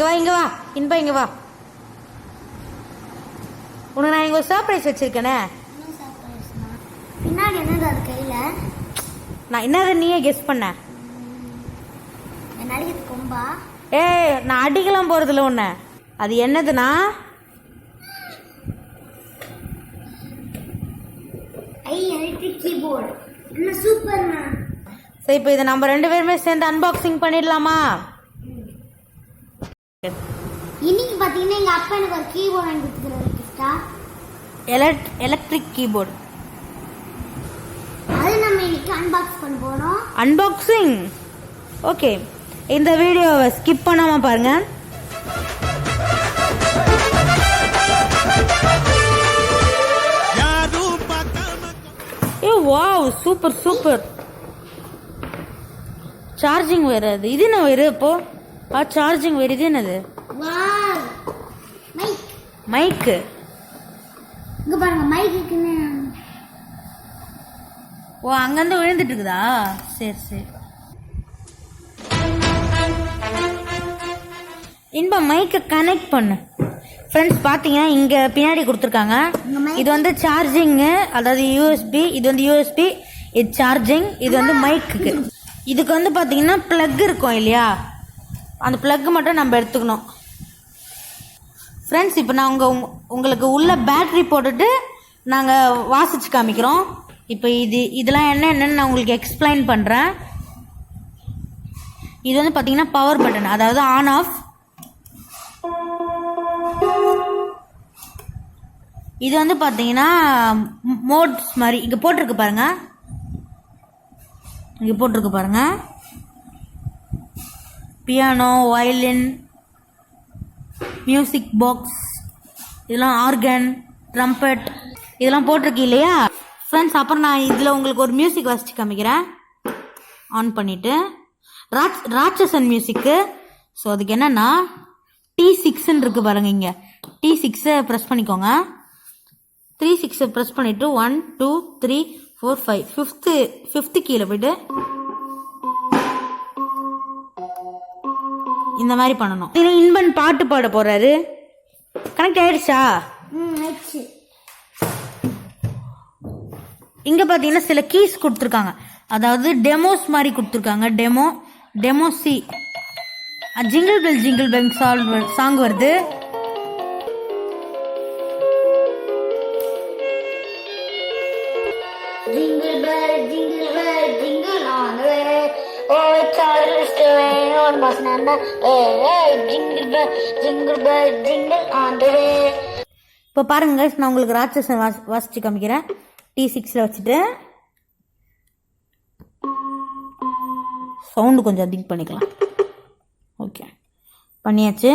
இங்கே வா இங்கே வா இன்பா இங்கே வா. உனக்கு நான் இங்கே ஒரு சர்ப்ரைஸ் வச்சுருக்கேனே. பின்னாடி என்னது அது கையில்? நான் என்னது நீயே கெஸ் பண்ண. என்ன அடிக்கிறது கொம்பா? ஏய் நான் அடிக்கலாம் போகிறதில்ல ஒன்று. அது என்னதுன்னா எலக்ட்ரிக் கீபோர்டு. என்ன சூப்பர்ண்ணா. சரி இப்போ இதை நம்ம 2 பேருமே சேர்ந்து அன்பாக்சிங் பண்ணிடலாமா? இன்னைக்கு பார்த்தீங்கன்னா எங்கள் அப்பா எனக்கு ஒரு கீபோர்டு வாங்கி கொடுத்துருக்காரு. Electric keyboard. அது நம்ம இன்னைக்கு அன்பாக்ஸ் பண்ண போறோம். அன்பாக்சிங். ஓகே, இந்த வீடியோவை ஸ்கிப் பண்ணாமல் பாருங்க. ஏ வாவ், சூப்பர் சூப்பர். சார்ஜிங் வேறு. அது இது என்ன வேறு? இப்போ சார்ஜிங் வேறு. இது என்னது? மைக்கு. இங்க பாருங்க மைக் இருக்குன்னு. ஓ அங்கேருந்து விழுந்துட்டு இருக்குதா? சரி சரி. இன்பா மைக்கை கனெக்ட் பண்ணு. ஃப்ரெண்ட்ஸ் பார்த்தீங்கன்னா இங்கே பின்னாடி கொடுத்துருக்காங்க. இது வந்து சார்ஜிங்கு, அதாவது யூஎஸ்பி. இது வந்து யூஎஸ்பி, இது சார்ஜிங். இது வந்து மைக்குக்கு. இதுக்கு வந்து பார்த்தீங்கன்னா ப்ளக் இருக்கும் இல்லையா, அந்த ப்ளக் மட்டும் நம்ம எடுத்துக்கணும். ஃப்ரெண்ட்ஸ் இப்போ நான் உங்களுக்கு உள்ள பேட்ரி போட்டுட்டு நாங்கள் வாசிச்சு காமிக்கிறோம். இப்போ இதெல்லாம் என்னென்னு நான் உங்களுக்கு எக்ஸ்பிளைன் பண்ணுறேன். இது வந்து பார்த்தீங்கன்னா பவர் பட்டன், அதாவது ஆன் ஆஃப். இது வந்து பார்த்தீங்கன்னா மோட்ஸ் மாதிரி இங்கே போட்டிருக்கு பாருங்க. இங்கே போட்டிருக்கு பாருங்க. பியானோ, வயலின், மியூசிக் பாக்ஸ், இதெல்லாம் ஆர்கன், ட்ரம்பட், இதெல்லாம் போட்டிருக்கு இல்லையா ஃப்ரெண்ட்ஸ். அப்புறம் நான் இதில் உங்களுக்கு ஒரு மியூசிக் வாசிச்சு காமிக்கிறேன். ஆன் பண்ணிவிட்டு ராட்சசன் மியூசிக்கு. ஸோ அதுக்கு என்னென்னா T6ன்னு இருக்குது பாருங்க. இங்கே T6 ப்ரெஸ் பண்ணிக்கோங்க. 3 ப்ரெஸ் பண்ணிவிட்டு 1 2 3 4 5 ஃபிஃப்த்து கீழே போய்ட்டு இந்த மாதிரி பண்ணணும். இன்பன் பாட்டு பாட போறாரு. கனெக்ட் ஆயிடுச்சா? இங்க பாத்தீங்கன்னா சில கீஸ் கொடுத்துருக்காங்க, அதாவது டெமோஸ் மாதிரி கொடுத்துருக்காங்க. Demo C. Jingle bell song வருது. Jingle bell, jingle bell, jingle all the way. Oh, Charles doing on bus nana. Hey, jingle bell, jingle all the way. இப்போ பாருங்க, நான் உங்களுக்கு ராட்சசன் வாசிச்சு காமிக்கிறேன். T6ல வச்சுட்டு சவுண்டு கொஞ்சம் அதிகம் பண்ணிக்கலாம். ஓகே, பண்ணியாச்சு.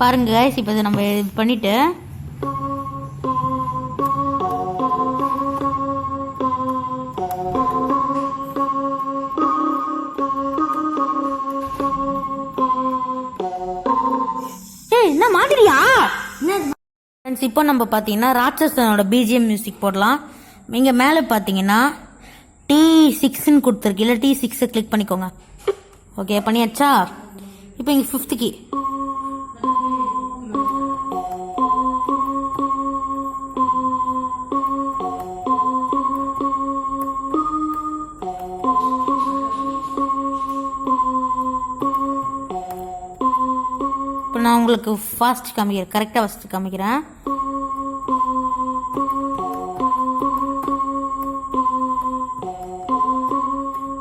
பாருங்க கைஸ், இப்போ இதை நம்ம இது பண்ணிட்டு என்ன மாட்டிரியா? இப்போ நம்ம பார்த்தீங்கன்னா ராட்சசனோட பிஜிஎம் மியூசிக் போடலாம். இங்கே மேலே பார்த்தீங்கன்னா T6ன்னு கொடுத்துருக்கு, இல்லை T6 கிளிக் பண்ணிக்கோங்க. ஓகே, பண்ணியாச்சா? இப்போ இங்கே 5th கீ. நான் உங்களுக்கு ஃபாஸ்ட் காமிக்கிறேன், கரெக்டாக ஃபஸ்ட்டு காமிக்கிறேன்.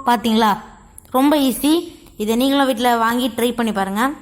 பார்த்தீங்களா, ரொம்ப ஈஸி. இதை நீங்களும் வீட்டில் வாங்கி ட்ரை பண்ணி பாருங்கள்.